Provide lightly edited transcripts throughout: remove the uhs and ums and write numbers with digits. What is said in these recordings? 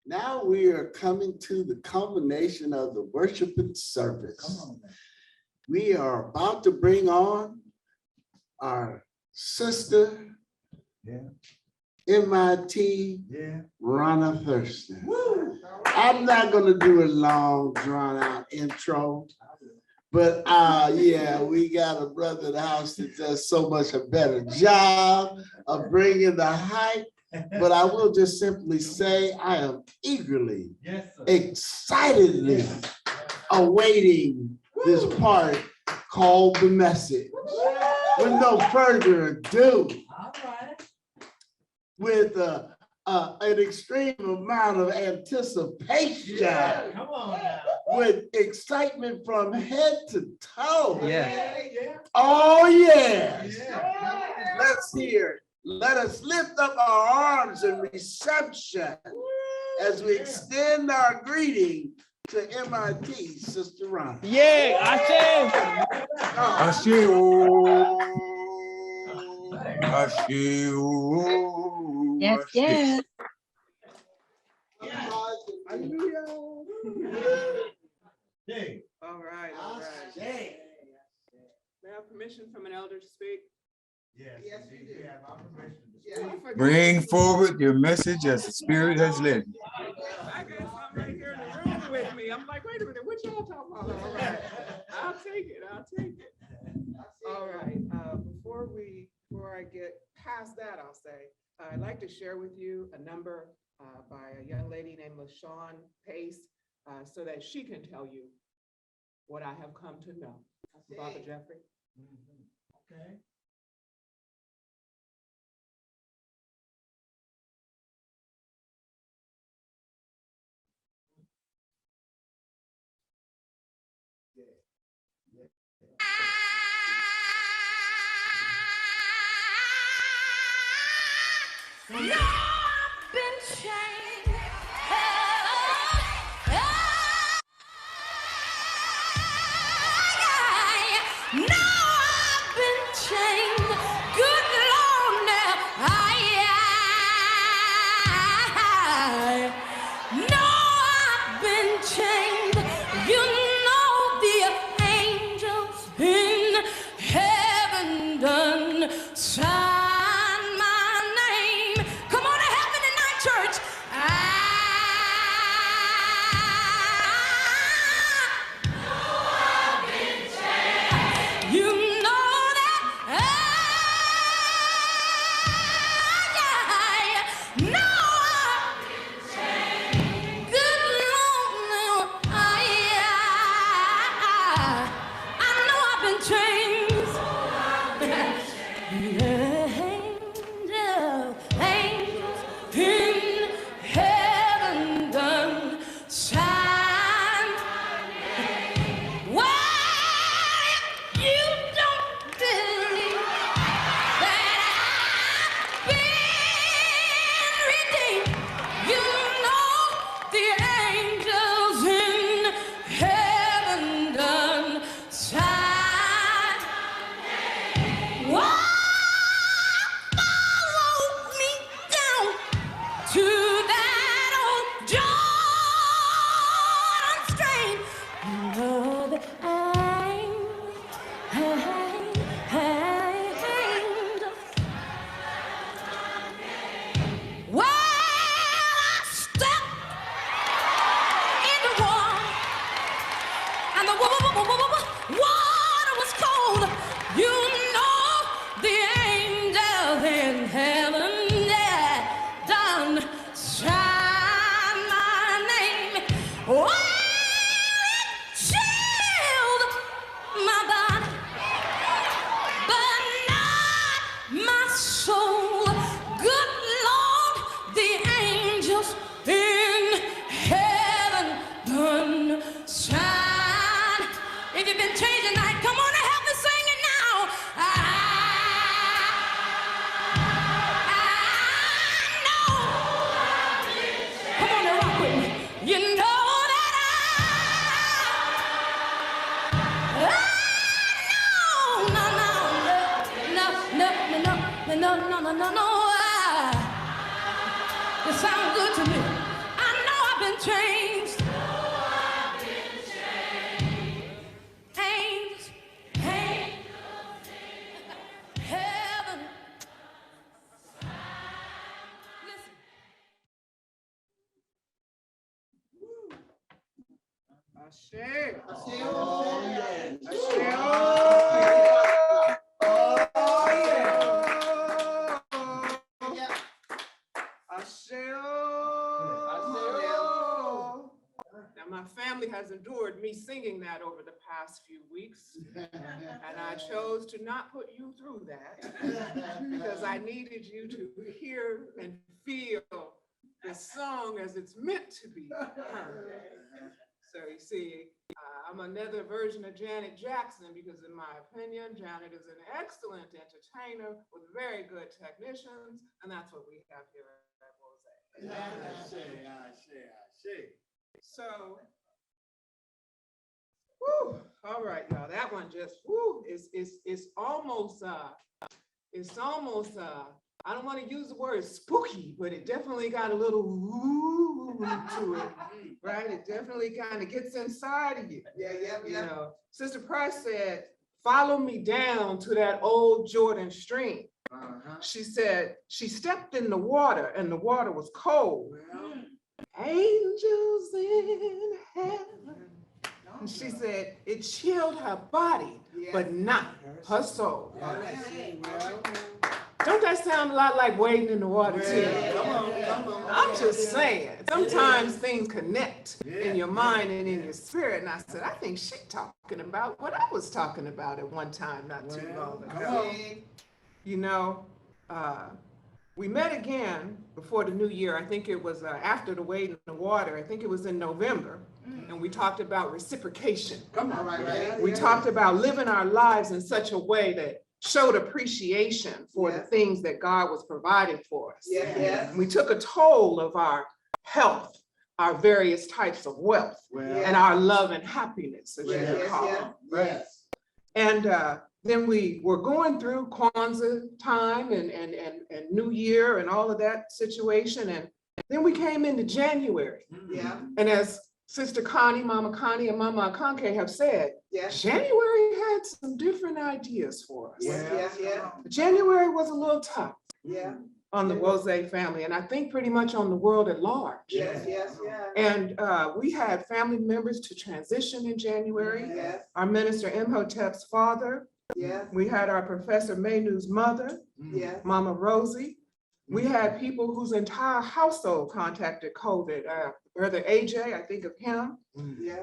Now we are coming to the culmination of the worship and service. Come on, man. We are about to bring on our sister, MIT, Rauna Thurston. Woo. I'm not going to do a long, drawn-out intro, but yeah, we got a brother in the house that does so much a better job of bringing the hype. But I will just simply say I am eagerly, excitedly awaiting this part called the message. With no further ado, with an extreme amount of anticipation, come on now. With excitement from head to toe. Oh yeah. Let's hear it. Let us lift up our arms in reception as we extend our greeting to MIT, Sister Rauna. Yeah, Ashe. Ashe, Ashe, Yes, yes. Hallelujah. All right. May I have permission from an elder to speak? Yes, we do. bring forward your message as the Spirit has led you. I got something right here in the room with me. I'm like, wait a minute, what y'all talking about? All right, I'll take it. All right, before I get past that, I'll say, I'd like to share with you a number by a young lady named LaShawn Pace, so that she can tell you what I have come to know. Father Jeffrey. Okay. No, I've been chained. No, I've been chained. Good Lord, now no, I've been chained. You know the angels in heaven done sign my name. Come on to heaven tonight, church. You know that no, good Lord, I know I've been changed. Angels in heaven done sign. Well, you don't believe that I've been redeemed. You know the angels in heaven done sign. Whoa, follow me down to that old Jordan stream. You know the angels. Well, I stepped in the water, and the water was cold. You know the angels in heaven, done sign my name. Well, it chilled my body, but not my soul. Good Lord, the angels in heaven done sign. If you've been changed tonight, come on and help me sing it now. I know. Come on and rock with me. You know that no. It sounds good to me. I know changed. Angels, heaven. Listen. Ashe. Oh, yeah. Ashe. Now, my family has endured me singing that over the past few weeks, and I chose to not put you through that because I needed you to hear and feel the song as it's meant to be heard. So you see, I'm another version of Janet Jackson because in my opinion, Janet is an excellent entertainer with very good technicians, and that's what we have here at Mosaic. So, whew, all right, y'all, that one just, whew, it's almost, I don't want to use the word spooky, but it definitely got a little woo to it, right? It definitely kind of gets inside of you. You know, Sister Price said, follow me down to that old Jordan stream. She said, she stepped in the water and the water was cold. Angels in heaven. And she said, it chilled her body, but not her soul. Don't that sound a lot like wading in the water too? I'm just saying, sometimes things connect in your mind and in your spirit. And I said, I think she's talking about what I was talking about at one time, not too long ago. You know, we met again before the new year. I think it was after the wade in the water. I think it was in November. And we talked about reciprocation. We talked about living our lives in such a way that showed appreciation for the things that God was providing for us. And we took a toll of our health, our various types of wealth, and our love and happiness, as you would call it. And then we were going through Kwanzaa time and New Year and all of that situation. And then we came into January. And as Sister Connie, Mama Connie, and Mama Akanke have said, January had some different ideas for us. January was a little tough on the Wose family, and I think pretty much on the world at large. And we had family members to transition in January. Our minister Imhotep's father. We had our Professor Maynu's mother, Mama Rosie. We had people whose entire household contacted COVID. Brother AJ, I think of him.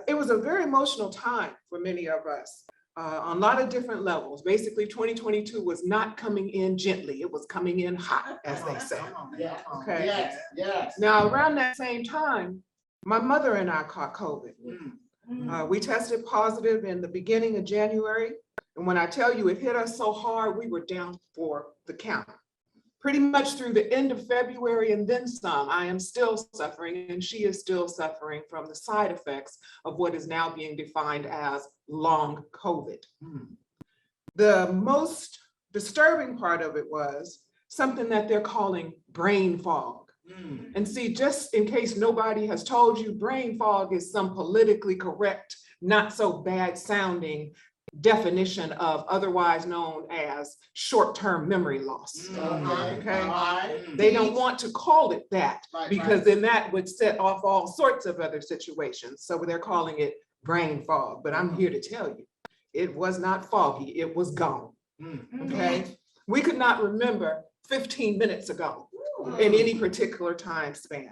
It was a very emotional time for many of us on a lot of different levels. Basically, 2022 was not coming in gently. It was coming in hot, as they say. Okay. Now, around that same time, my mother and I caught COVID. We tested positive in the beginning of January. And when I tell you it hit us so hard, we were down for the count. Pretty much through the end of February and then some. I am still suffering, and she is still suffering from the side effects of what is now being defined as long COVID. The most disturbing part of it was something that they're calling brain fog. And see, just in case nobody has told you, brain fog is some politically correct, not so bad sounding definition of otherwise known as short-term memory loss. Okay. They don't want to call it that because then that would set off all sorts of other situations. So they're calling it brain fog. But I'm here to tell you, it was not foggy, it was gone. Okay. We could not remember 15 minutes ago in any particular time span.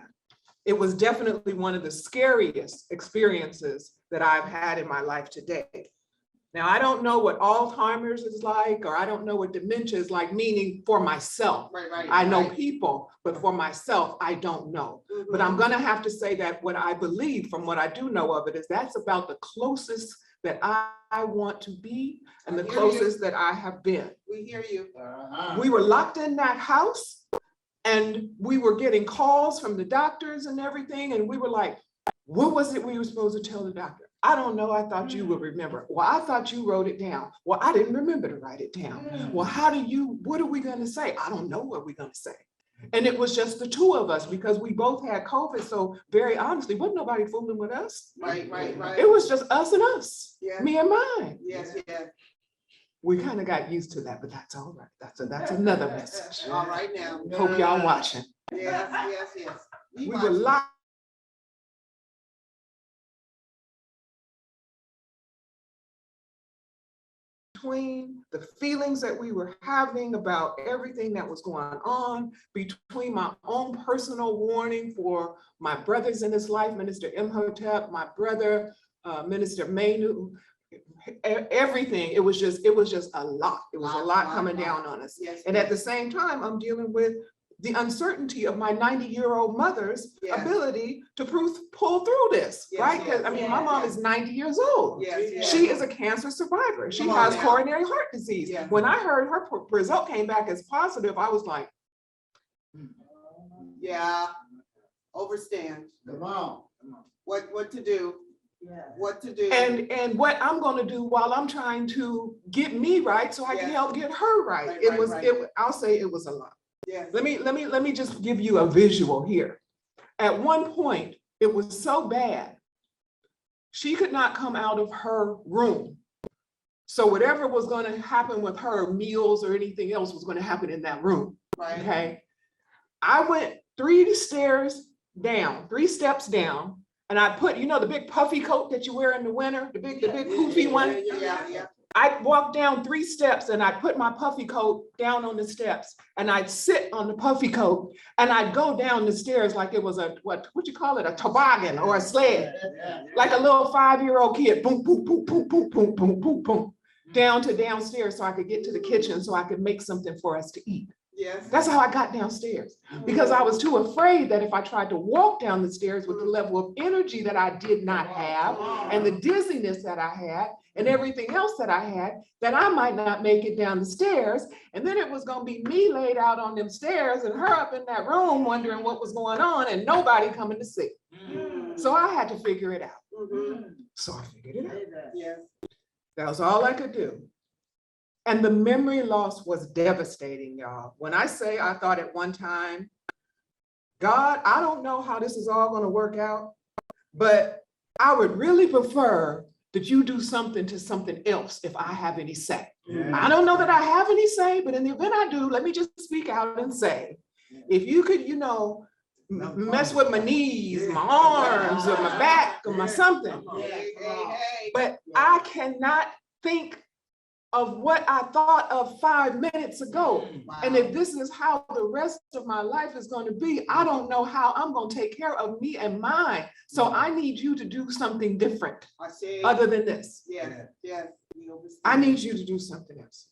It was definitely one of the scariest experiences that I've had in my life to date. Now, I don't know what Alzheimer's is like, or I don't know what dementia is like, meaning for myself. I know people, but for myself, I don't know. But I'm gonna have to say that what I believe from what I do know of it is that's about the closest that I want to be and the closest that I have been. We hear you. We were locked in that house and we were getting calls from the doctors and everything. And we were like, what was it we were supposed to tell the doctor? I don't know. I thought you would remember. Well, I thought you wrote it down. Well, I didn't remember to write it down. Well, what are we going to say? I don't know what we're going to say. And it was just the two of us because we both had COVID. So very honestly, wasn't nobody fooling with us. Right. It was just us and us, Yeah. me and mine. Yes. We kind of got used to that, but that's all right. That's another message. All right now. Hope y'all watching. Yes. We were locked between the feelings that we were having about everything that was going on, between my own personal warning for my brothers in this life, Minister Imhotep, my brother, Minister Mainu, everything. It was just a lot. It was a lot coming down on us. Yes. And at the same time, I'm dealing with the uncertainty of my 90-year-old mother's ability to pull through this, right? Because I mean, my mom is 90 years old. Yes. She is a cancer survivor. She Come on has now. coronary heart disease. Yeah. When I heard her result came back as positive, I was like, Yeah. Overstand. Come on. What to do? What to do? and what I'm going to do while I'm trying to get me right so I can Yes. help get her right. Right, It right, was, right. I'll say it was a lot. Yes. Let me just give you a visual here. At one point, it was so bad, she could not come out of her room. So whatever was going to happen with her, meals or anything else, was going to happen in that room. Right. Okay. I went 3 steps down, and I put, the big puffy coat that you wear in the winter, the big poofy one. Yeah. I walked down 3 steps and I put my puffy coat down on the steps, and I'd sit on the puffy coat and I'd go down the stairs like it was a, what you call it, a toboggan or a sled, like a little 5-year-old kid, boom, boom, boom, boom, boom, boom, boom, boom, boom, down to downstairs so I could get to the kitchen so I could make something for us to eat. Yes. That's how I got downstairs, because I was too afraid that if I tried to walk down the stairs with the level of energy that I did not have and the dizziness that I had and everything else that I had, that I might not make it down the stairs. And then it was going to be me laid out on them stairs and her up in that room wondering what was going on and nobody coming to see. So I had to figure it out. So I figured it out. Yes. That was all I could do. And the memory loss was devastating, y'all. When I say I thought at one time, God, I don't know how this is all going to work out, but I would really prefer that you do something to something else if I have any say. I don't know that I have any say, but in the event I do, let me just speak out and say, if you could, mess with my knees, my arms, or my back, or my something. But I cannot think of what I thought of 5 minutes ago. And if this is how the rest of my life is going to be, I don't know how I'm going to take care of me and mine. So I need you to do something different other than this. Yes. I need you to do something else.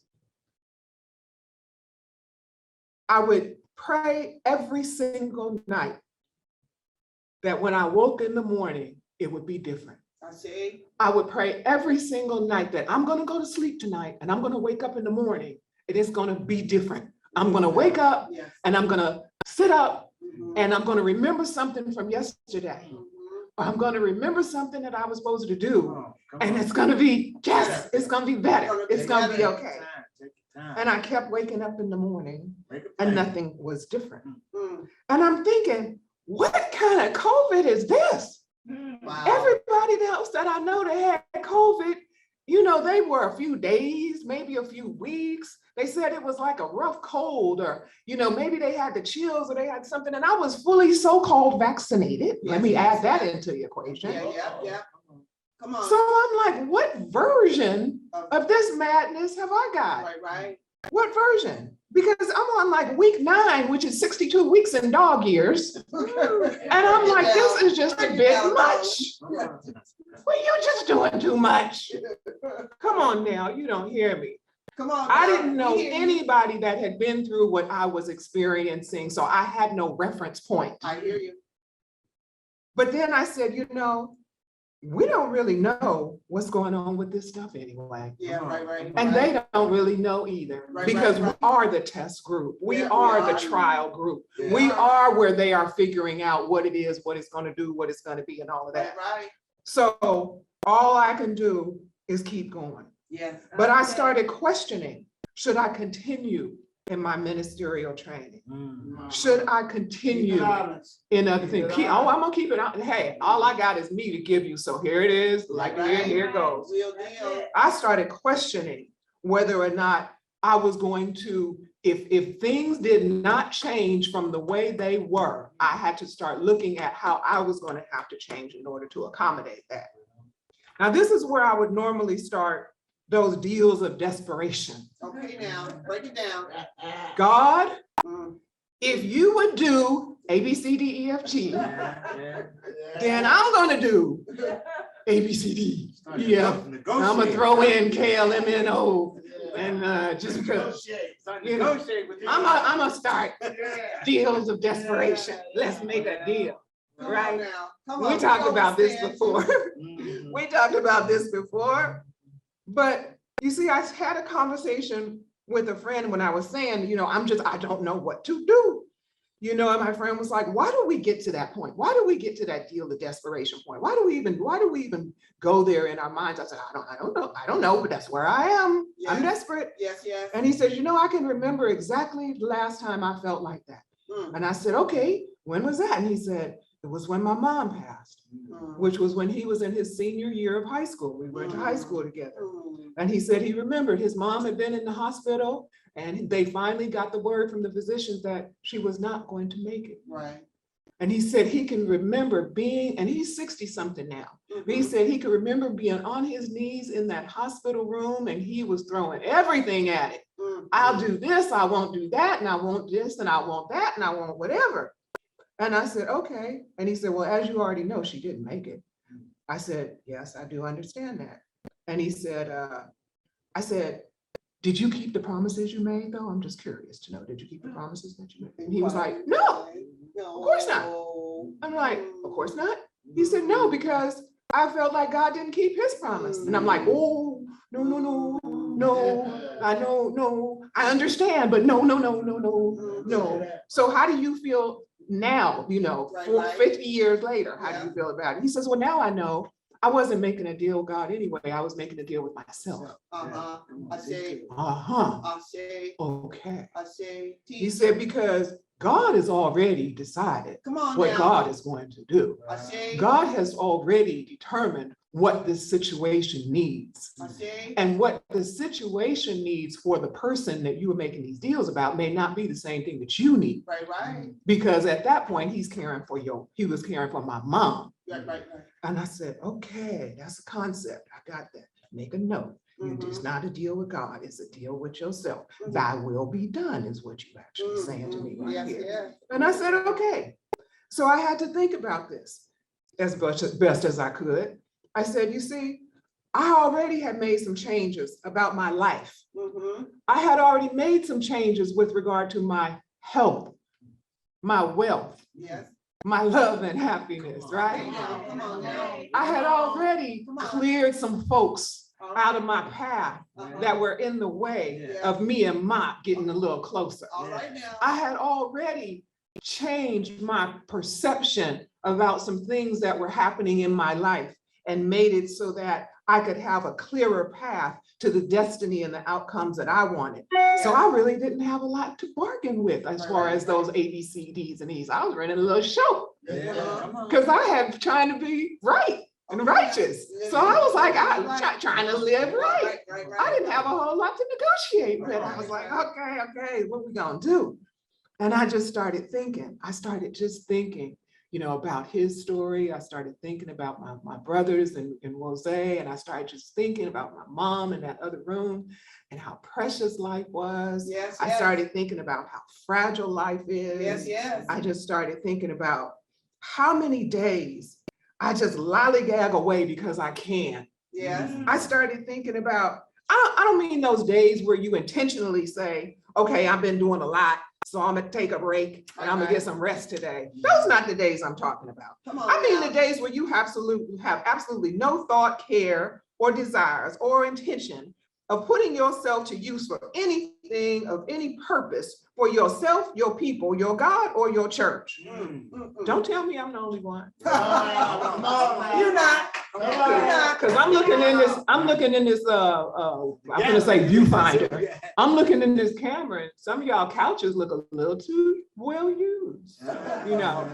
I would pray every single night that when I woke in the morning, it would be different. I would pray every single night that I'm going to go to sleep tonight and I'm going to wake up in the morning. It is going to be different. I'm going to wake up and I'm going to sit up and I'm going to remember something from yesterday. Or I'm going to remember something that I was supposed to do. And it's going to be, yes, it's going to be better. It's going to be okay. And I kept waking up in the morning and nothing was different. And I'm thinking, what kind of COVID is this? Everybody else that I know that had COVID, they were a few days, maybe a few weeks. They said it was like a rough cold, or, maybe they had the chills or they had something. And I was fully so-called vaccinated. Let me add that into the equation. Yeah. Come on. So I'm like, what version of this madness have I got? Right. What version? Because I'm on like week 9, which is 62 weeks in dog years. And I'm like, this is just a bit much. Well, you're just doing too much. Come on now, you don't hear me. Come on. I didn't know anybody that had been through what I was experiencing, so I had no reference point. I hear you. But then I said, we don't really know what's going on with this stuff anyway. Yeah, right. And they don't really know either, because we are the test group. We are the trial group. We are where they are figuring out what it is, what it's going to do, what it's going to be, and all of that. Right. So all I can do is keep going. Yes. But I started questioning, should I continue in my ministerial training? Mm. Should I continue in other things? I'm gonna keep it on. Hey, all I got is me to give you. So here it is, like here it goes. Real deal. I started questioning whether or not I was going to, if things did not change from the way they were, I had to start looking at how I was going to have to change in order to accommodate that. Now, this is where I would normally start those deals of desperation. Okay, now, break it down. God, Mm. if you would do A, B, C, D, E, F, G, then I'm gonna do A, B, C, D, E, F. I'm gonna throw in K, L, M, N, O, and just because, you know, I'm gonna start deals of desperation. Let's make a deal, Come on right? now. Come We on, talked we about this understand. before. Mm. We talked about this before. But you see, I had a conversation with a friend when I was saying, you know, I don't know what to do. You know, and my friend was like, why do we get to that point? Why do we get to that deal, the desperation point? Why do we even go there in our minds? I said, I don't know, but that's where I am. I'm Yes. desperate. Yes, yes. And he said, you know, I can remember exactly the last time I felt like that. Mm, And I said, okay, when was that? And he said, it was when my mom passed, mm, which was when he was in his senior year of high school. We went to high school together. mm. And he said he remembered his mom had been in the hospital and they finally got the word from the physicians that she was not going to make it. Right. And he said he can remember being, and he's 60 something now, but he Mhm. said he could remember being on his knees in that hospital room and he was throwing everything at it. Mm, I'll do this, I won't do that, and I want this, and I want that, and I want whatever. And I said, okay. And he said, well, as you already know, she didn't make it. I said, yes, I do understand that. And he said, I said, did you keep the promises you made though? I'm just curious to know, did you keep the promises that you made? And he was like, no, No. of course not. I'm like, of course not. He said, no, because I felt like God didn't keep his promise. And I'm like, oh, no. I know, no, I understand, but no. So how do you feel now, you know, Right. 50 years later, how do Yeah. you feel about it? He says, well, now I know I wasn't making a deal with God anyway. I was making a deal with myself. Uh-huh. I say, Uh-huh. I say, Okay. I say. He said, because God has already decided Come on what now. God is going to do. I say, God has already determined what this situation needs. I say. And what the situation needs for the person that you were making these deals about may not be the same thing that you need. Right. Because at that point, he was caring for my mom. Right. And I said, okay, that's a concept. I got that. Make a note. It's not a deal with God, it's a deal with yourself. Mhm. Thy will be done is what you actually saying to me right Yes, here. yes. And I said, okay. So I had to think about this as best as I could. I said, you see, I already had made some changes about my life. Mm-hmm. I had already made some changes with regard to my health, my wealth, Yes. my love and happiness, right? Come on now. I had already Come on. cleared some folks All out of my path Uh-huh. that were in the way Yeah. of me and Mop getting a little closer. All right now. I had already changed my perception about some things that were happening in my life and made it so that I could have a clearer path to the destiny and the outcomes that I wanted. So I really didn't have a lot to bargain with as far as those A, B, C, Ds, and E's. I was running a little show because I had trying to be right and righteous. So I was like, I was trying to live right. I didn't have a whole lot to negotiate with. I was like, okay, what we gonna do? And I just started thinking. I started just thinking, you know, about his story. I started thinking about my brothers and Rose, and I started just thinking about my mom in that other room and how precious life was. Yes. I started thinking about how fragile life is. Yes. I just started thinking about how many days I just lollygag away because I can. Yes. I started thinking about, I don't mean those days where you intentionally say, okay, I've been doing a lot, so I'm gonna take a break and I'm gonna get some rest today. Those are not the days I'm talking about. Come on. I mean now. the days where you have absolutely no thought, care, or desires or intention of putting yourself to use for anything of any purpose for yourself, your people, your God, or your church. Don't tell me I'm the only one. You're not. Because I'm looking in this, I'm gonna say viewfinder. I'm looking in this camera and some of y'all couches look a little too well used. You know,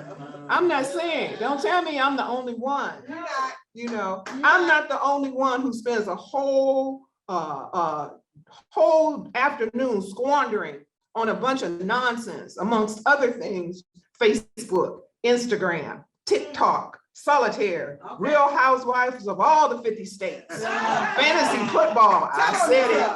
I'm not saying, don't tell me I'm the only one. You're not. You know, I'm not the only one who spends a whole afternoon squandering on a bunch of nonsense, amongst other things, Facebook, Instagram, TikTok, Solitaire, Real Housewives of all the 50 states, fantasy football, I said it,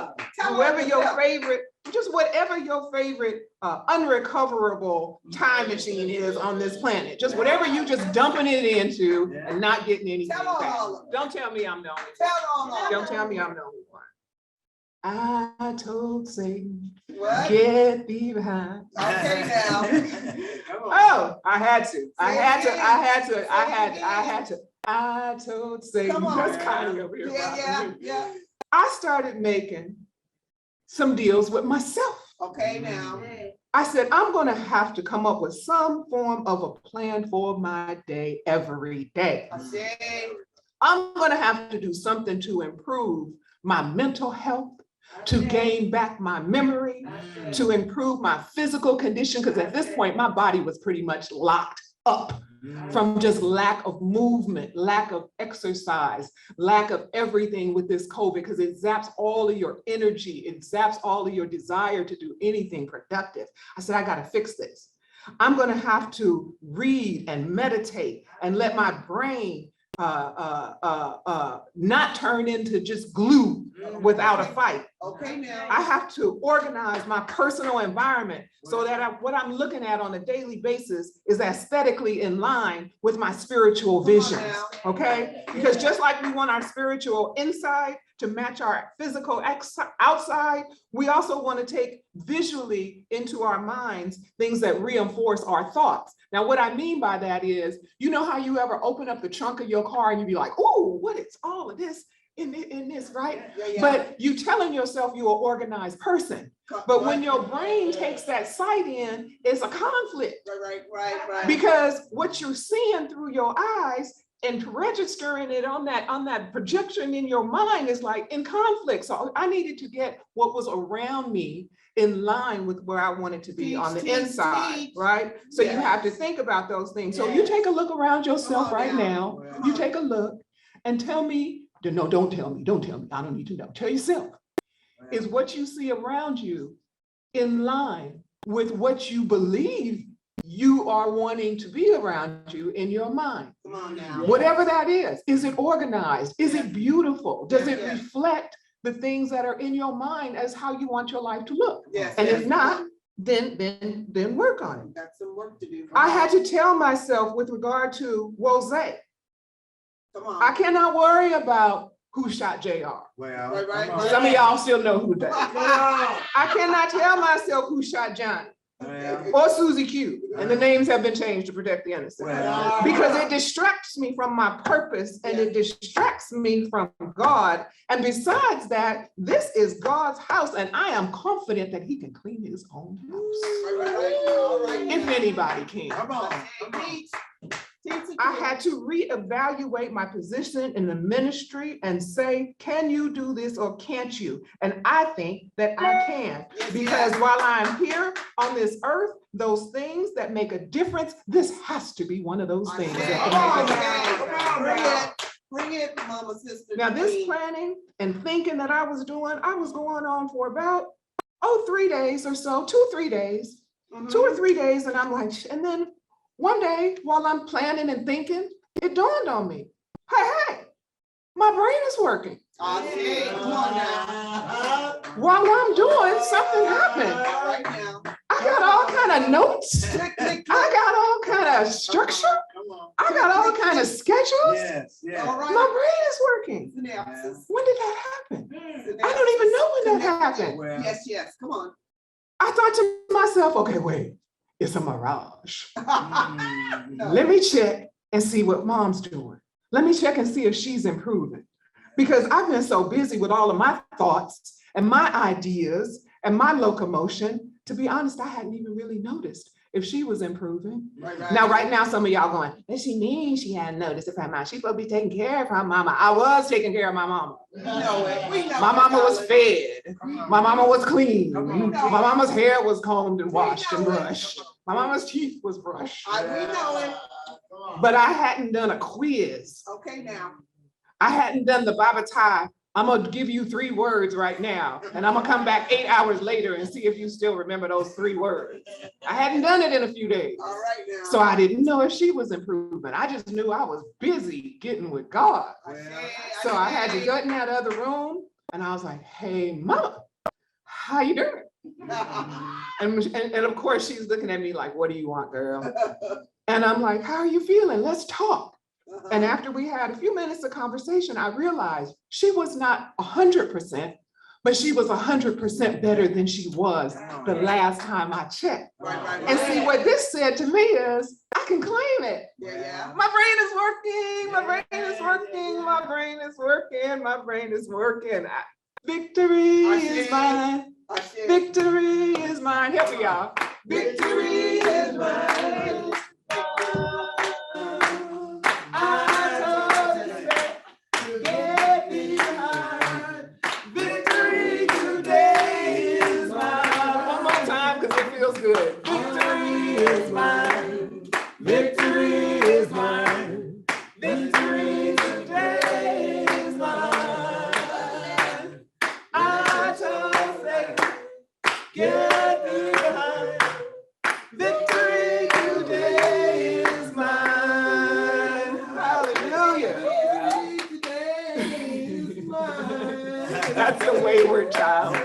whoever your favorite, just whatever your favorite unrecoverable time machine is on this planet, just whatever you just dumping it into and not getting anything back. Don't tell me I'm the only one. Don't tell me I'm the only one. I told Satan, What? get thee behind. Okay now. Oh, I had to. I told Satan. Come on. That's Connie over here. Yeah. I started making some deals with myself. Okay now. I said, I'm going to have to come up with some form of a plan for my day every day. I said, I'm going to have to do something to improve my mental health, to gain back my memory, to improve my physical condition, because at this point, my body was pretty much locked up from just lack of movement, lack of exercise, lack of everything with this COVID, because it zaps all of your energy, it zaps all of your desire to do anything productive. I said, I got to fix this. I'm going to have to read and meditate and let my brain not turn into just glue without a fight. okay now. I have to organize my personal environment so that what I'm looking at on a daily basis is aesthetically in line with my spiritual visions, okay? Because just like we want our spiritual inside to match our physical outside, we also want to take visually into our minds things that reinforce our thoughts. Now, what I mean by that is, you know how you ever open up the trunk of your car and you be like, oh, what is all of this in this, right? Yeah. But you telling yourself you're an organized person. But when your brain takes that sight in, it's a conflict. Right. Because what you're seeing through your eyes and registering it on that projection in your mind is like in conflict. So I needed to get what was around me in line with where I wanted to be on the inside, right? So you have to think about those things. So you take a look around yourself right now. You take a look and tell me, no, don't tell me. I don't need to know. Tell yourself. Is what you see around you in line with what you believe you are wanting to be around you in your mind? Come on now. Whatever that is it organized? Is it beautiful? Does it reflect the things that are in your mind as how you want your life to look? And if not, then work on it. Got some work to do. I had to tell myself with regard to Rose, Come on. I cannot worry about who shot JR. Well, Right. Some of y'all still know who did. I cannot tell myself who shot Johnny or Susie Q. And the names have been changed to protect the innocent. Because it distracts me from my purpose and it distracts me from God. And besides that, this is God's house and I am confident that he can clean his own house. If anybody can. Come on. I had to reevaluate my position in the ministry and say, can you do this or can't you? And I think that I can, because while I'm here on this earth, those things that make a difference, this has to be one of those things. Bring it, mama, sister. Now this planning and thinking that I was going on for about, 3 days or so, 2 or 3 days, 2 or 3 days. And I'm like, and then one day while I'm planning and thinking, it dawned on me, hey, my brain is working. Come on now. While I'm doing, something happened. Right now. I got all kind of notes. I got all kind of structure. I got all kind of schedules. All right. My brain is working. When did that happen? I don't even know when that happened. Yes. Come on. I thought to myself, okay, wait, it's a mirage. Let me check and see what mom's doing. Let me check and see if she's improving. Because I've been so busy with all of my thoughts and my ideas and my locomotion, to be honest, I hadn't even really noticed if she was improving. Right. Now, right now, some of y'all going, and she means she hadn't noticed if her mom, she's supposed to be taking care of her mama. I was taking care of my mama. We know it. We know My it, mama was darling. fed. My mama was clean. Come on. My mama's hair was combed and washed and know it. brushed. My mama's teeth was brushed. We know it. But I hadn't done a quiz. Okay, now. I hadn't done the Baba Tai. I'm gonna give you 3 words right now, and I'm gonna come back 8 hours later and see if you still remember those 3 words. I hadn't done it in a few days. All right now. So I didn't know if she was improving. I just knew I was busy getting with God. So I had to go in that other room and I was like, hey, mama, how you doing? And of course she's looking at me like, what do you want, girl? And I'm like, how are you feeling? Let's talk. And after we had a few minutes of conversation, I realized she was not 100%, but she was 100% better than she was the last time I checked. Right. And see, what this said to me is, I can claim it. Yeah. My brain is working, my brain is working, my brain is working, my brain is working. Victory is mine. Victory is mine. Help me, y'all. Victory is mine. Victory today is mine. One more time, because it feels good. Victory is mine. Victory is mine. Victory today is mine. I told Satan, get behind. Victory today is mine. Hallelujah. That's a wayward child.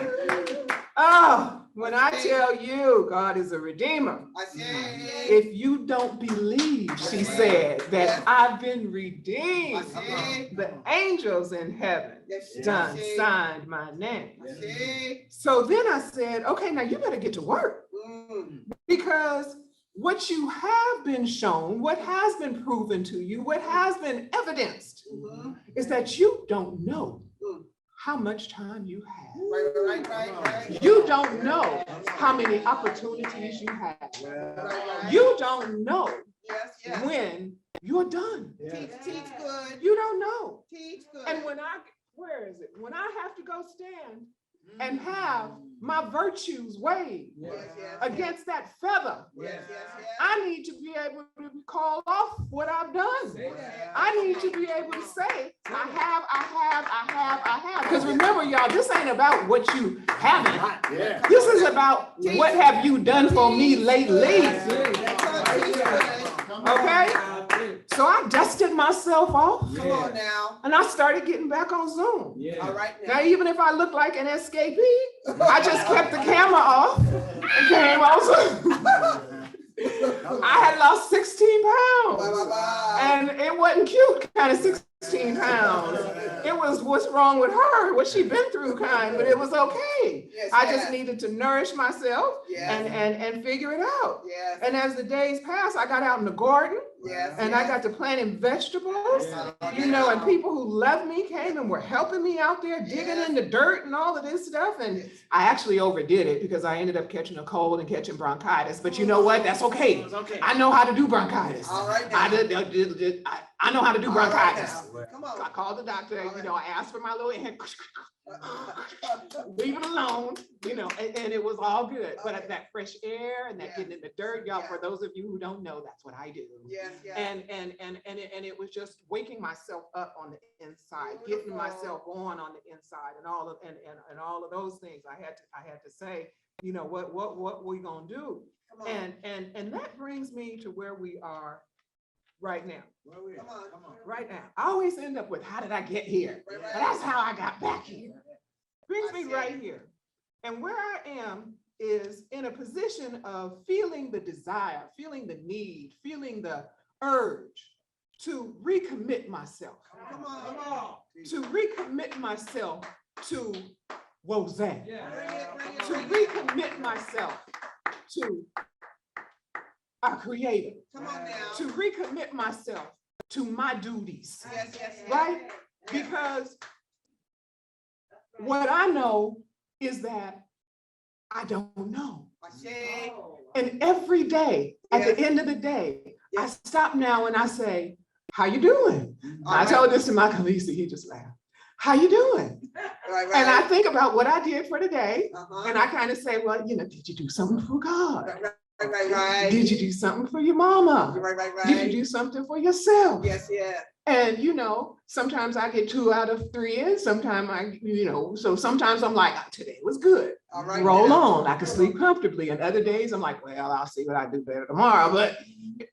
Oh, when I tell you God is a redeemer, if you don't believe, she said, that I've been redeemed, the angels in heaven done signed my name. So then I said, okay, now you better get to work, because what you have been shown, what has been proven to you, what has been evidenced is that you don't know how much time you have. Right. You don't know how many opportunities you have. You don't know Yes. when you're done. Teach good. You don't know. Teach good. And when where is it? When I have to go stand and have my virtues weighed against that feather, I need to be able to call off what I've done. I need to be able to say, I have. Because remember, y'all, this ain't about what you haven't. This is about what have you done for me lately. Okay? So I dusted myself off. Come on now. And I started getting back on Zoom. All right now. Now, even if I look like an escapee, I just kept the camera off and came on Zoom. I had lost 16 pounds. And it wasn't cute, kind of 16 pounds. It was what's wrong with her, what she'd been through kind, but it was okay. I just needed to nourish myself and figure it out. And as the days passed, I got out in the garden. And I got to planting vegetables, you know, and people who loved me came and were helping me out there digging in the dirt and all of this stuff. And I actually overdid it because I ended up catching a cold and catching bronchitis. But you know what? That's okay. I know how to do bronchitis. I know how to do bronchitis. Come on. I called the doctor, you know, I asked for my little hand. Leave it alone, you know, and it was all good. But that fresh air and that getting in the dirt, y'all, for those of you who don't know, that's what I do. And it was just waking myself up on the inside, getting myself on the inside, and all of those things. I had to say, you know, what we gonna do? And that brings me to where we are right now. Right now. I always end up with, how did I get here? But that's how I got back here. Brings me right here. And where I am is in a position of feeling the desire, feeling the need, feeling the urge to recommit myself. To recommit myself to Wozan. To recommit myself to our Creator. To recommit myself to my duties. Right? Because what I know is that I don't know. And every day, at the end of the day, I stop now and I say, how you doing? I told this to my Khaleesi, he just laughed. How you doing? And I think about what I did for the day, and I kind of say, well, you know, did you do something for God? Did you do something for your mama? Did you do something for yourself? And, you know, sometimes I get 2 out of 3 in, sometimes so sometimes I'm like, oh, today was good. Roll on, I can sleep comfortably. And other days I'm like, well, I'll see what I do better tomorrow. But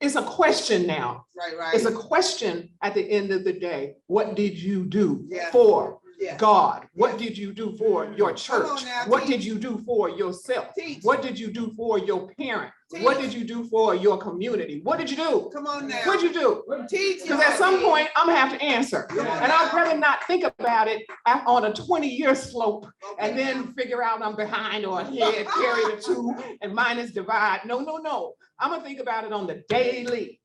it's a question now. It's a question at the end of the day. What did you do for God? What did you do for your church? What did you do for yourself? What did you do for your parent? What did you do for your community? What did you do? Come on now. What did you do? Because at some point I'm gonna have to answer. And I'd rather not think about it on a 20-year slope and then figure out I'm behind or ahead, carry the 2 and minus divide. No. I'm gonna think about it on the daily.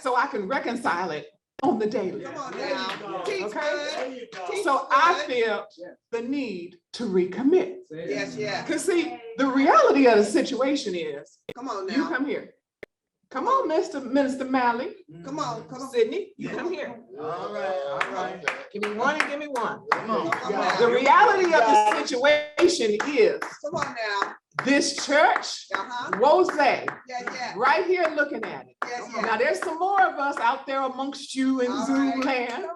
So I can reconcile it on the daily. Come on now. Okay? So I feel the need to recommit. Because see, the reality of the situation is, come on now. you come here. Come on, Minister Malley. Come on. Sydney, you come here. All right. Give me one and give me one. Come on. The reality of the situation is, Come on now. this church, Rose, right here looking at it. Now there's some more of us out there amongst you in Zoom land.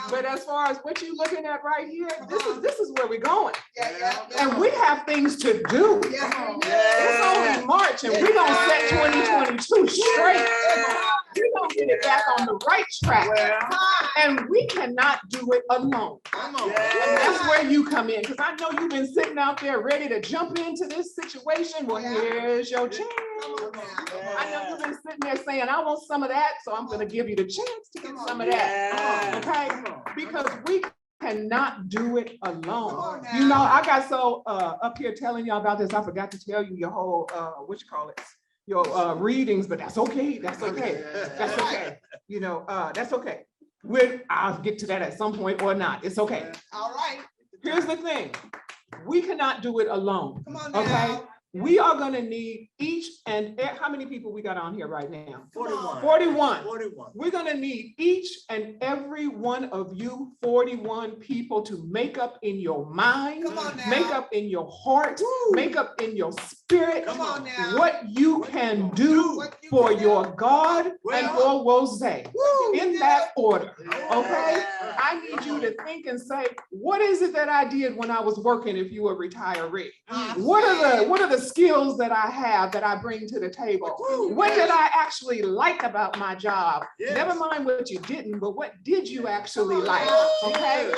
But as far as what you're looking at right here, this is where we're going. And we have things to do. It's only March and we're gonna set 2022 straight. We're gonna get it back on the right track. And we cannot do it alone. And that's where you come in, because I know you've been sitting out there ready to jump into this situation. Well, here's your chance. I know you've been sitting there saying, I want some of that, so I'm gonna give you the chance to get some of that. Okay? Because we cannot do it alone. You know, I got so up here telling y'all about this, I forgot to tell you your whole your readings, but that's okay. That's okay. That's okay. You know, that's okay. I'll get to that at some point or not. It's okay. All right. Here's the thing. We cannot do it alone. Come on now. Okay. We are going to need each and how many people we got on here right now? 41. 41. We're going to need each and every one of you 41 people to make up in your mind, make up in your heart, make up in your spirit what you can do for your God and for Rose. In that order. Okay. I need you to think and say, what is it that I did when I was working if you were a retiree? What are the skills that I have that I bring to the table? What did I actually like about my job? Never mind what you didn't, but what did you actually like? Okay.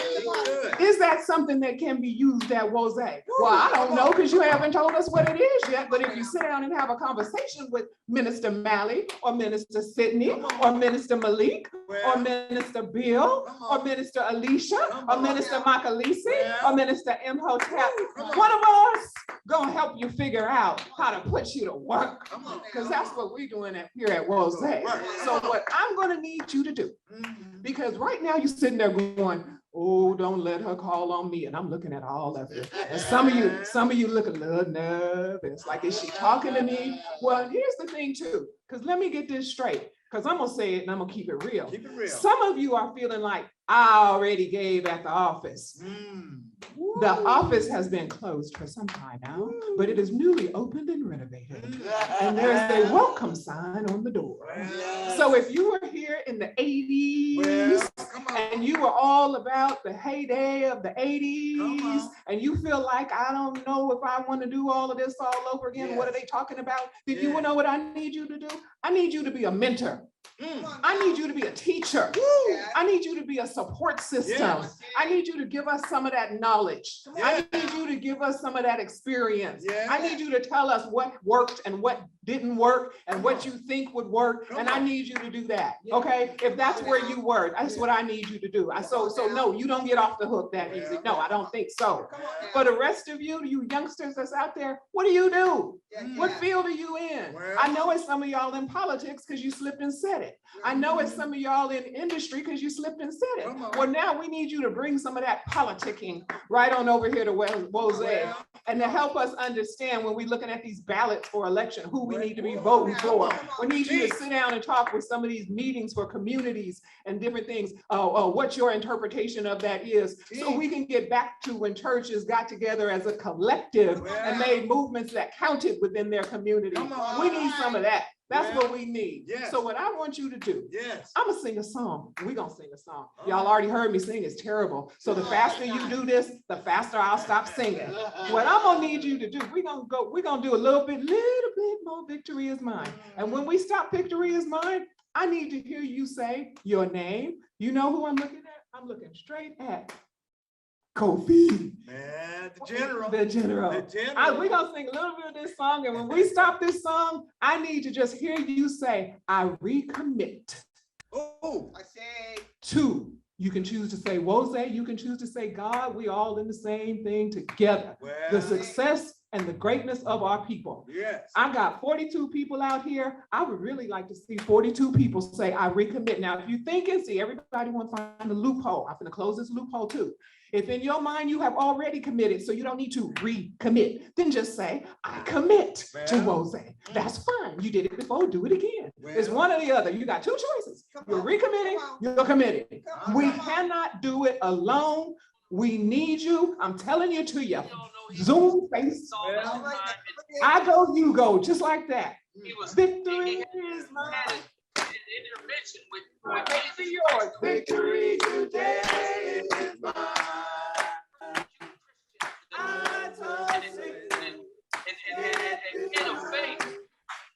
Is that something that can be used at Rose? Well, I don't know, because you haven't told us what it is yet, but if you sit down and have a conversation with Minister Malley or Minister Sydney or Minister Malik or Minister Bill or Minister Alicia or Minister Makalisi or Minister Imhotep, one of us gonna help you figure out how to put you to work, because that's what we're doing here at Rose. So what I'm gonna need you to do, because right now you're sitting there going, oh, don't let her call on me. And I'm looking at all of it. And some of you look a little nervous, like, is she talking to me? Well, here's the thing too, because let me get this straight, because I'm gonna say it and I'm gonna keep it real. Some of you are feeling like, I already gave at the office. The office has been closed for some time now, but it is newly opened and renovated. And there's a welcome sign on the door. So if you were here in the 80s and you were all about the heyday of the 80s and you feel like, I don't know if I want to do all of this all over again, what are they talking about? Then you know what I need you to do? I need you to be a mentor. I need you to be a teacher. I need you to be a support system. I need you to give us some of that knowledge. I need you to give us some of that experience. I need you to tell us what worked and what didn't work and what you think would work. And I need you to do that. Okay. If that's where you were, that's what I need you to do. So no, you don't get off the hook that easy. No, I don't think so. For the rest of you, you youngsters that's out there, what do you do? What field are you in? I know it's some of y'all in politics because you slipped and said said it. I know it's some of y'all in industry because you slipped and said it. Come on. Well, now we need you to bring some of that politicking right on over here to Wose and to help us understand when we're looking at these ballots for election, who we need to be voting for. We need you to sit down and talk with some of these meetings for communities and different things. What your interpretation of that is, so we can get back to when churches got together as a collective and made movements that counted within their community. We need some of that. That's what we need. Yes. So what I want you to do, Yes. I'm gonna sing a song. We're gonna sing a song. Y'all already heard me sing, it's terrible. So the faster you do this, the faster I'll stop singing. What I'm gonna need you to do, we're gonna do a little bit more Victory Is Mine. And when we stop Victory Is Mine, I need to hear you say your name. You know who I'm looking at? I'm looking straight at Kofi. Man, the general. The general. The general. We're gonna sing a little bit of this song, and when we stop this song, I need to just hear you say, I recommit Oh, I say, to. You can choose to say Wose, you can choose to say God, we all in the same thing together. The well, success and the greatness of our people. yes. I got 42 people out here. I would really like to see 42 people say, I recommit. Now, if you think and see, everybody want to find a loophole. I'm going to close this loophole too. If in your mind you have already committed, so you don't need to recommit, then just say, I commit to Wose. That's fine. You did it before, do it again. It's one or the other. You got two choices. You're recommitting, you're committing. We cannot do it alone. We need you. I'm telling you to your Zoom face. I go, you go, just like that. Victory is mine. Victory yours. Victory today is mine. I told you. In a faith,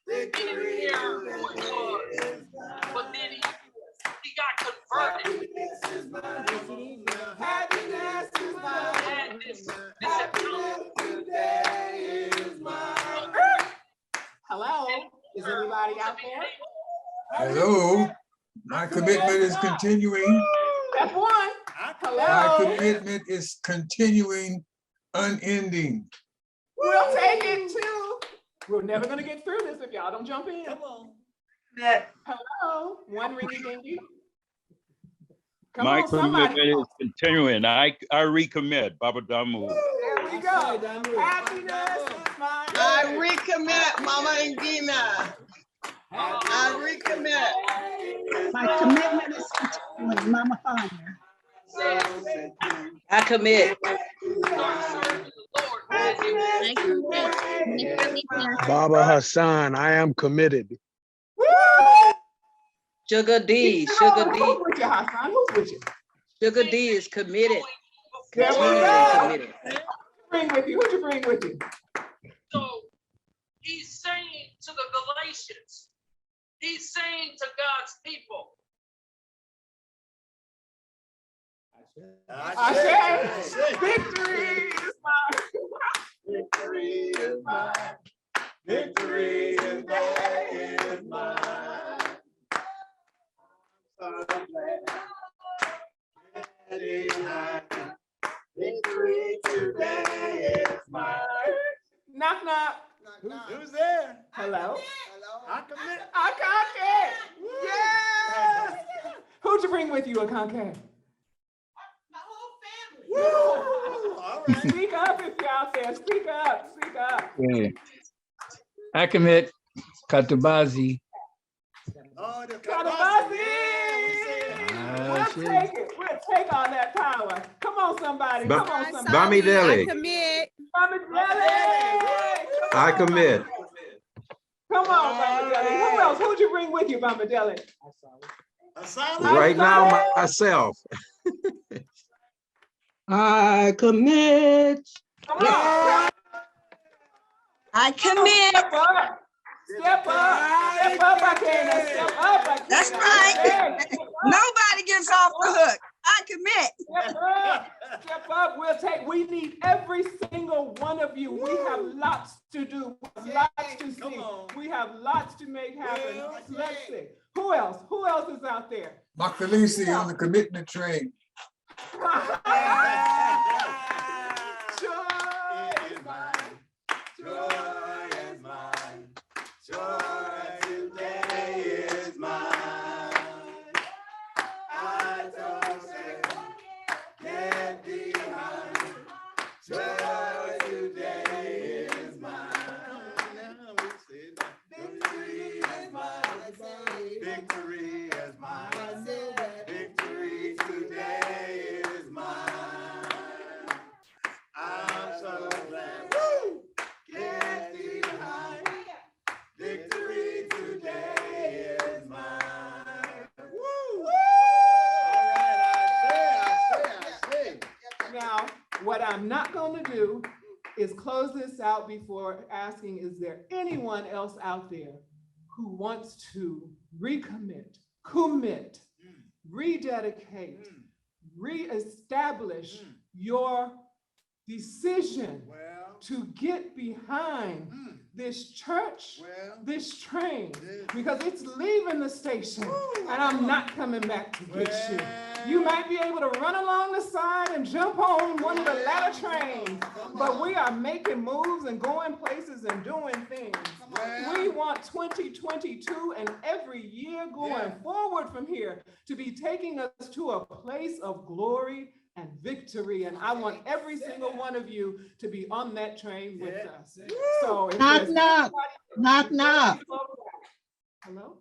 Victory is mine. But then he got converted. Happiness is mine. Happiness today is mine. Hello, is anybody out there? Hello. My commitment is continuing. That's one. My Hello. commitment is continuing, unending. We'll take it too. We're never gonna get through this if y'all don't jump in. come on. Hello, one ringy dingy. Come My on, somebody. commitment is continuing. I recommit, Baba Damu. There we go. Happiness is mine. I recommit, Mama Ingina. I recommit. My commitment is continuing, Mama Fania. I commit. Baba Hassan, I am committed. Woo! Sugar D, Who's with you, Hassan? Who's with you? Sugar D is committed. There we Continuing go. committed. Bring with you. Who'd you bring with you? So he's saying to the Galatians, he's saying to God's people, I said, victory is mine. Victory is mine. Victory is mine. So glad. Victory today is mine. Knock, knock. Who's there? Hello? I commit. Akanke. Yes. Who'd you bring with you, Akanke? Woo! All right. Speak up if you're out there. Speak up. Speak up. Yeah. I commit Katubazi. Oh, the Katabazi. We'll shit. take it. We'll take all that power. Come on, somebody. Come on, somebody. Bami Deli. Mama Deli. I commit. Come on, Mama Deli. Who else? Who'd you bring with you, Mama Deli? Right now, myself. I commit. Come on. I commit. Step up. Step up. Step up, Akana. Step up, Akana. That's right. Nobody gets off the hook. I commit. Step up. Step up. We need every single one of you. We have lots to do, lots to see. We have lots to make happen. Let's see. Who else? Who else is out there? Makalisi on the commitment train. Joy is mine. Joy is mine. Joy today is mine. What I'm not going to do is close this out before asking, is there anyone else out there who wants to recommit, commit, rededicate, reestablish your decision to get behind this church, this train, because it's leaving the station and I'm not coming back to get you. You might be able to run along the side and jump on one of the latter trains, but we are making moves and going places and doing things. We want 2022 and every year going forward from here to be taking us to a place of glory and victory. And I want every single one of you to be on that train with us. So knock, knock, knock, knock. Hello?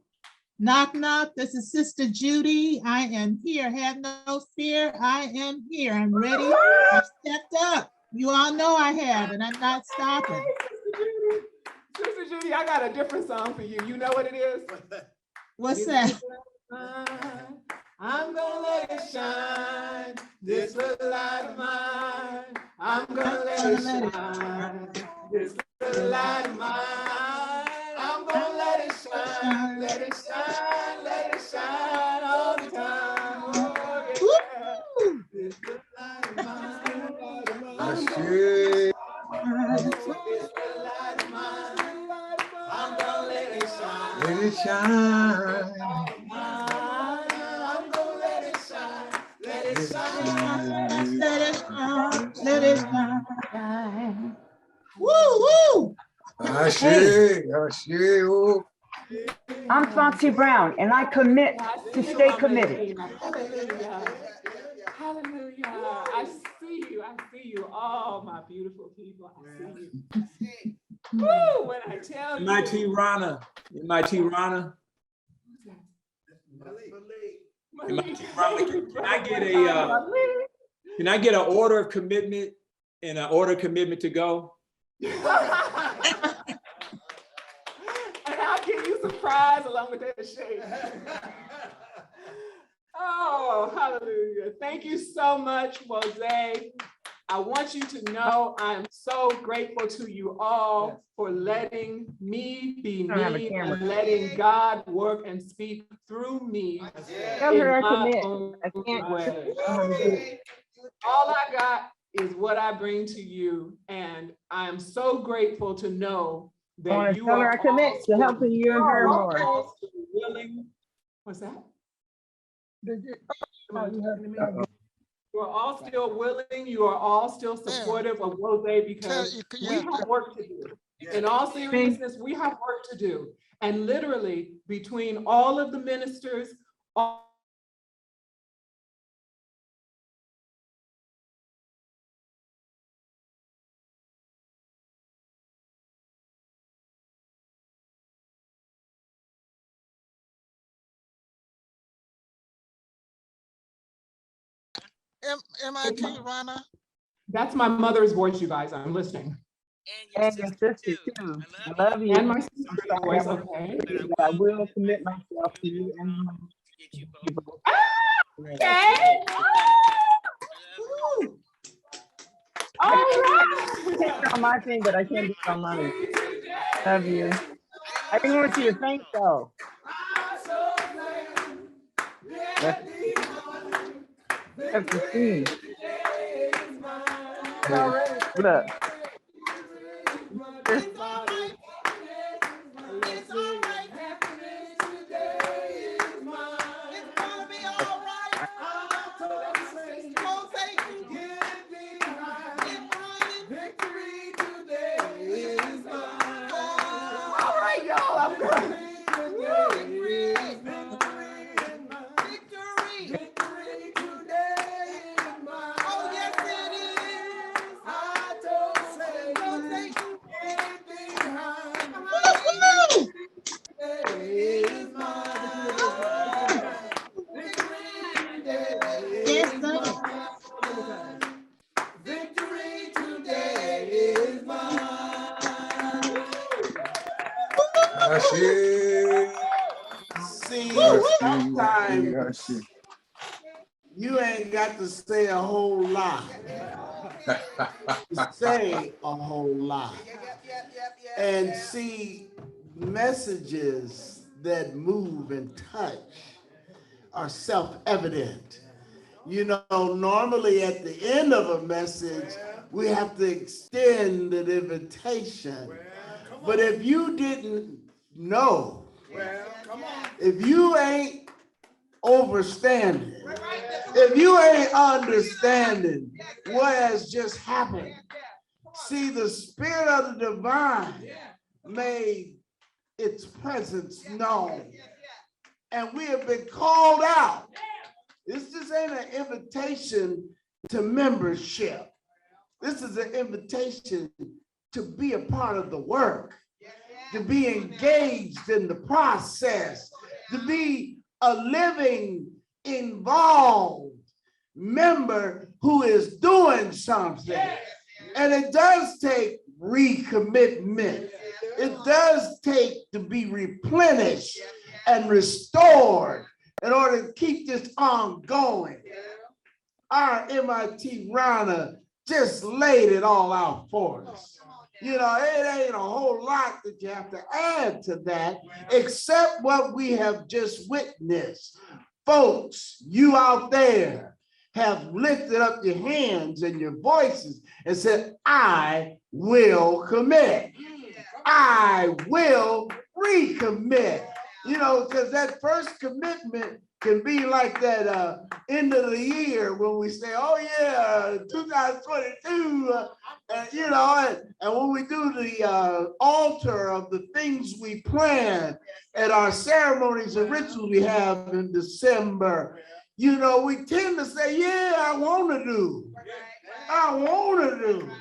Knock, knock. This is Sister Judy. I am here. Have no fear. I am here. I'm ready. I've stepped up. You all know I have, and I'm not stopping. Sister Judy, I got a different song for you. You know what it is? What's that? I'm gonna let it shine. This little light of mine. I'm gonna let it shine. This little light of mine. I'm gonna let it shine. Let it shine. Let it shine all the time. Oh, yeah. This little light of mine. I'm gonna let it shine. Let it shine. Let it shine, let it shine. Woo, woo. I'm Foxy Brown, and I commit to stay committed. Hallelujah. Hallelujah. I see you, all my beautiful people. I see you. Woo, when I tell you. MIT Rauna. MIT Rauna. Can I get an order of commitment and an order of commitment to go? And I'll give you some prize along with that shake. Oh, hallelujah. Thank you so much, Jose. I want you to know I'm so grateful to you all for letting me be me and letting God work and speak through me. Tell her I my commit. own I can't way. All I got is what I bring to you, and I'm so grateful to know that you tell her are I commit to helping you and her more. willing. What's that? You are all still willing. You are all still supportive of Jose because we have work to do. In all seriousness, we have work to do. And literally, between all of the ministers, MIT, Rauna. That's my mother's voice, you guys. I'm listeing. And your sister too. I love you. And my sister's voice, okay. I will commit myself to you and my people. Okay. All right. I can't on my thing, but I can't do it on mine. Love you. I didn't want you to think so. That's the scene. Look. See, sometimes you ain't got to say a whole lot. say a whole lot. And see, messages that move and touch are self-evident. You know, normally at the end of a message, we have to extend an invitation. But if you didn't know, if you ain't overstanding, if you ain't understanding what has just happened, see, the Spirit of the divine made its presence known. And we have been called out. This just ain't an invitation to membership. This is an invitation to be a part of the work, to be engaged in the process, to be a living, involved member who is doing something. And it does take recommitment. It does take to be replenished and restored in order to keep this ongoing. Our MIT Rauna just laid it all out for us. You know, it ain't a whole lot that you have to add to that, except what we have just witnessed. Folks, you out there have lifted up your hands and your voices and said, I will commit. I will recommit. You know, because that first commitment can be like that end of the year when we say, oh yeah, 2022, you know, and when we do the altar of the things we plan at our ceremonies and rituals we have in December, you know, we tend to say, yeah, I want to do. I want to do.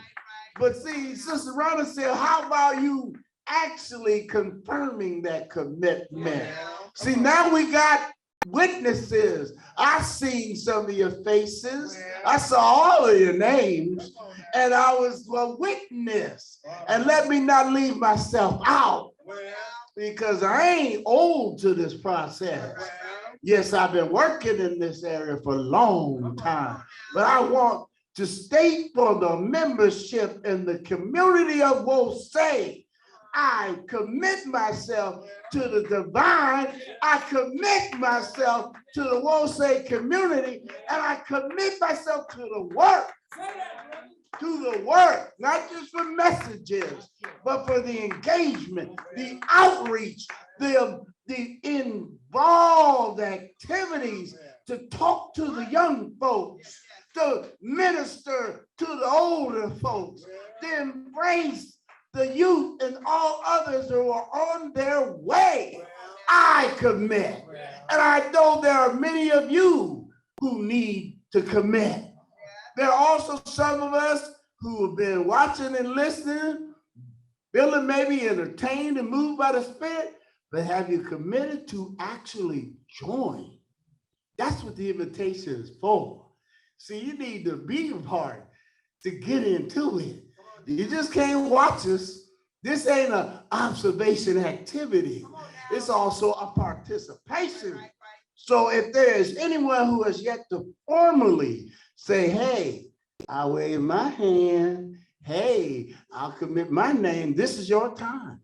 But see, Sister Rauna said, how about you actually confirming that commitment? See, now we got witnesses. I seen some of your faces. I saw all of your names, and I was a witness. And let me not leave myself out, because I ain't old to this process. Yes, I've been working in this area for a long time, but I want to state for the membership in the community of Wosay, I commit myself to the divine. I commit myself to the Wosay community, and I commit myself to the work. To the work, not just for messages, but for the engagement, the outreach, the involved activities to talk to the young folks, to minister to the older folks, to embrace the youth and all others who are on their way. I commit. And I know there are many of you who need to commit. There are also some of us who have been watching and listening, feeling maybe entertained and moved by the Spirit, but have you committed to actually join? That's what the invitation is for. See, you need to be a part to get into it. You just can't watch us. This ain't an observation activity. It's also a participation. So if there is anyone who has yet to formally say, hey, I wave my hand, hey, I'll commit my name, this is your time.